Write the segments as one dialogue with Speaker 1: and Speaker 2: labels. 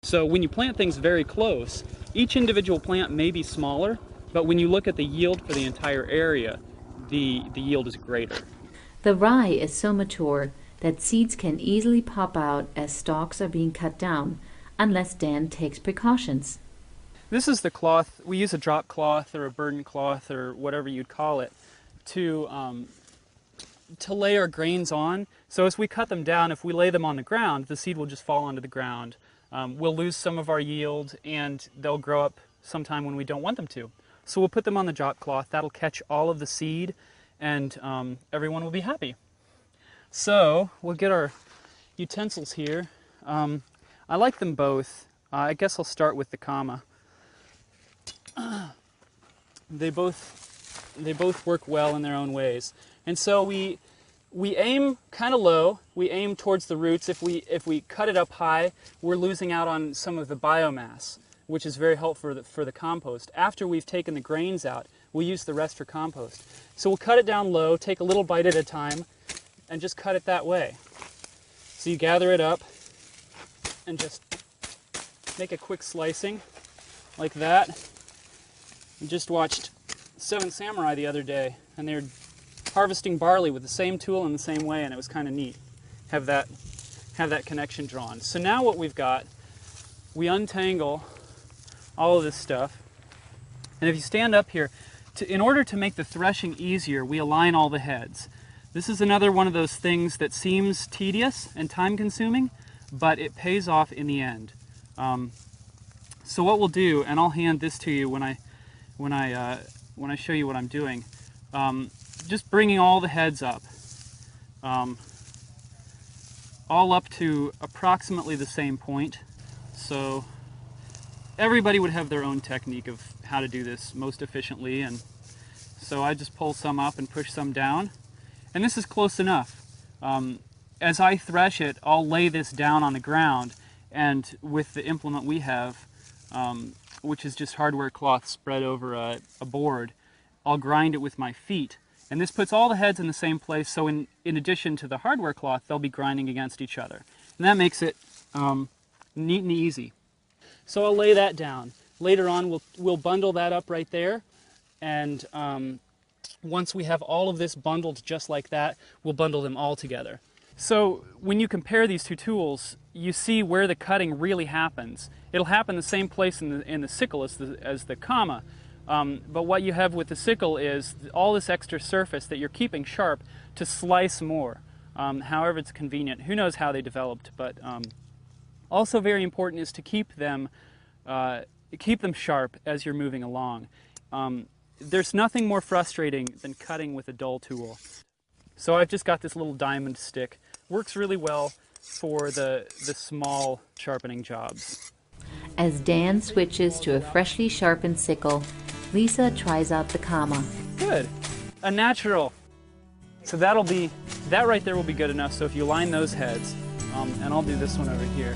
Speaker 1: So when you plant things very close, each individual plant may be smaller, but when you look at the yield for the entire area, the yield is greater.
Speaker 2: The rye is so mature that seeds can easily pop out as stalks are being cut down, unless Dan takes precautions.
Speaker 1: This is the cloth. We use a drop cloth or a burden cloth or whatever you'd call it to lay our grains on. So as we cut them down, if we lay them on the ground, the seed will just fall onto the ground. We'll lose some of our yield and they'll grow up sometime when we don't want them to. So we'll put them on the drop cloth. That'll catch all of the seed and everyone will be happy. So we'll get our utensils here. I like them both. I guess I'll start with the comma. They both work well in their own ways. And so we aim kind of low. We aim towards the roots. If we cut it up high, we're losing out on some of the biomass, which is very helpful for the compost. After we've taken the grains out, we'll use the rest for compost. So we'll cut it down low, take a little bite at a time, and just cut it that way. So you gather it up and just make a quick slicing like that. We just watched Seven Samurai the other day, and they were harvesting barley with the same tool in the same way, and it was kind of neat. Have that connection drawn. So now what we've got, we untangle all of this stuff, and if you stand up here, in order to make the threshing easier, we align all the heads. This is another one of those things that seems tedious and time-consuming, but it pays off in the end. So what we'll do, and I'll hand this to you when I show you what I'm doing, just bringing all the heads up, all up to approximately the same point. So everybody would have their own technique of how to do this most efficiently, and so I just pull some up and push some down, and this is close enough. As I thresh it, I'll lay this down on the ground, and with the implement we have, which is just hardware cloth spread over a board, I'll grind it with my feet. And this puts all the heads in the same place, so in addition to the hardware cloth, they'll be grinding against each other. And that makes it neat and easy. So I'll lay that down. Later on, we'll bundle that up right there, and once we have all of this bundled just like that, we'll bundle them all together. So when you compare these two tools, you see where the cutting really happens. It'll happen the same place in the sickle as the comma, but what you have with the sickle is all this extra surface that you're keeping sharp to slice more, however it's convenient. Who knows how they developed, but also very important is to keep them sharp as you're moving along. There's nothing more frustrating than cutting with a dull tool. So I've just got this little diamond stick. Works really well for the small sharpening jobs.
Speaker 2: As Dan switches to a freshly sharpened sickle, Lisa tries out the comma.
Speaker 1: Good. A natural. So that right there will be good enough. So if you line those heads, and I'll do this one over here.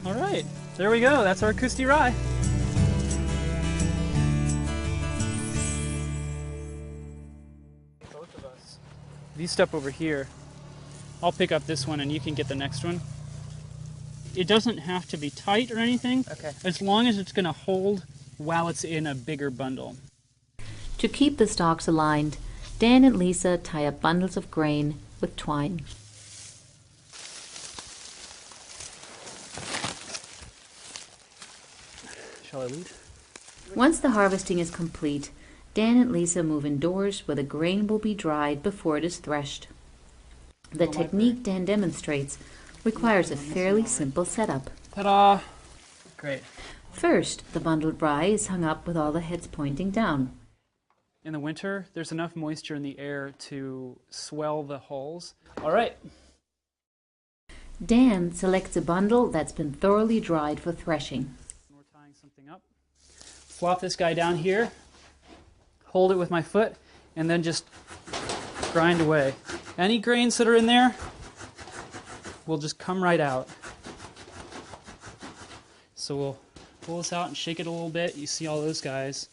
Speaker 1: All right, there we go. That's our Kusti rye. Both of us. If you step over here, I'll pick up this one and you can get the next one. It doesn't have to be tight or anything, okay, as long as it's going to hold while it's in a bigger bundle.
Speaker 2: To keep the stalks aligned, Dan and Lisa tie up bundles of grain with twine.
Speaker 1: Shall I lead?
Speaker 2: Once the harvesting is complete, Dan and Lisa move indoors where the grain will be dried before it is threshed. The technique Dan demonstrates requires a fairly simple setup.
Speaker 1: Ta-da! Great.
Speaker 2: First, the bundled rye is hung up with all the heads pointing down.
Speaker 1: In the winter, there's enough moisture in the air to swell the hulls. All right.
Speaker 2: Dan selects a bundle that's been thoroughly dried for threshing.
Speaker 1: We're tying something up. Flop this guy down here, hold it with my foot, and then just grind away. Any grains that are in there will just come right out. So we'll pull this out and shake it a little bit. You see all those guys.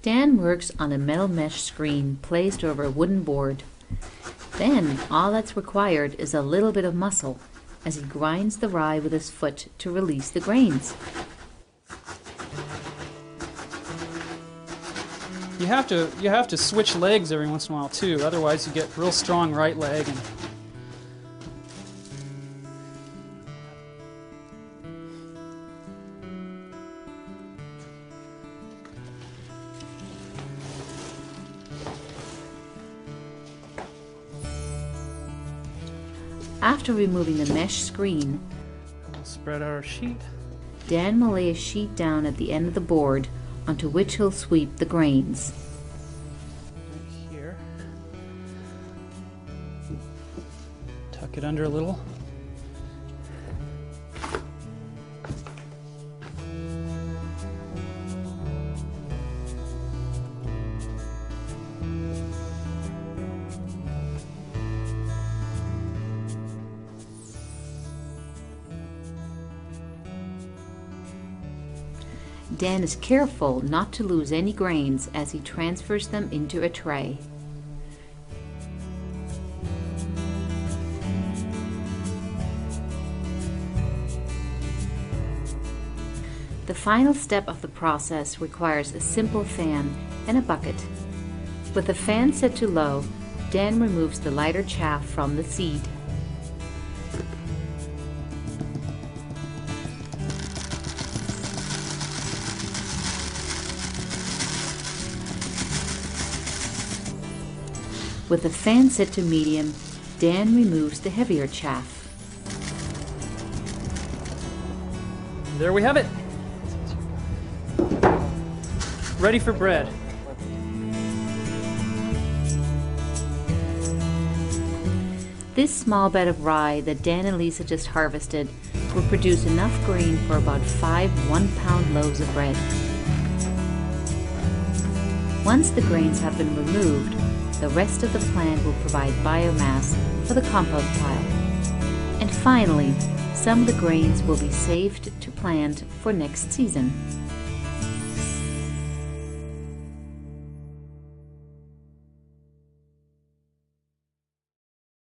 Speaker 2: Dan works on a metal mesh screen placed over a wooden board. Then all that's required is a little bit of muscle as he grinds the rye with his foot to release the grains.
Speaker 1: You have to switch legs every once in a while too, otherwise you get real strong right leg. And
Speaker 2: After removing the mesh screen,
Speaker 1: we'll spread out our sheet.
Speaker 2: Dan will lay a sheet down at the end of the board onto which he'll sweep the grains.
Speaker 1: Right here. Tuck it under a little.
Speaker 2: Dan is careful not to lose any grains as he transfers them into a tray. The final step of the process requires a simple fan and a bucket. With the fan set to low, Dan removes the lighter chaff from the seed. With the fan set to medium, Dan removes the heavier chaff.
Speaker 1: There we have it. Ready for bread.
Speaker 2: This small bed of rye that Dan and Lisa just harvested will produce enough grain for about 5 one-pound loaves of bread. Once the grains have been removed, the rest of the plant will provide biomass for the compost pile. And finally, some of the grains will be saved to plant for next season.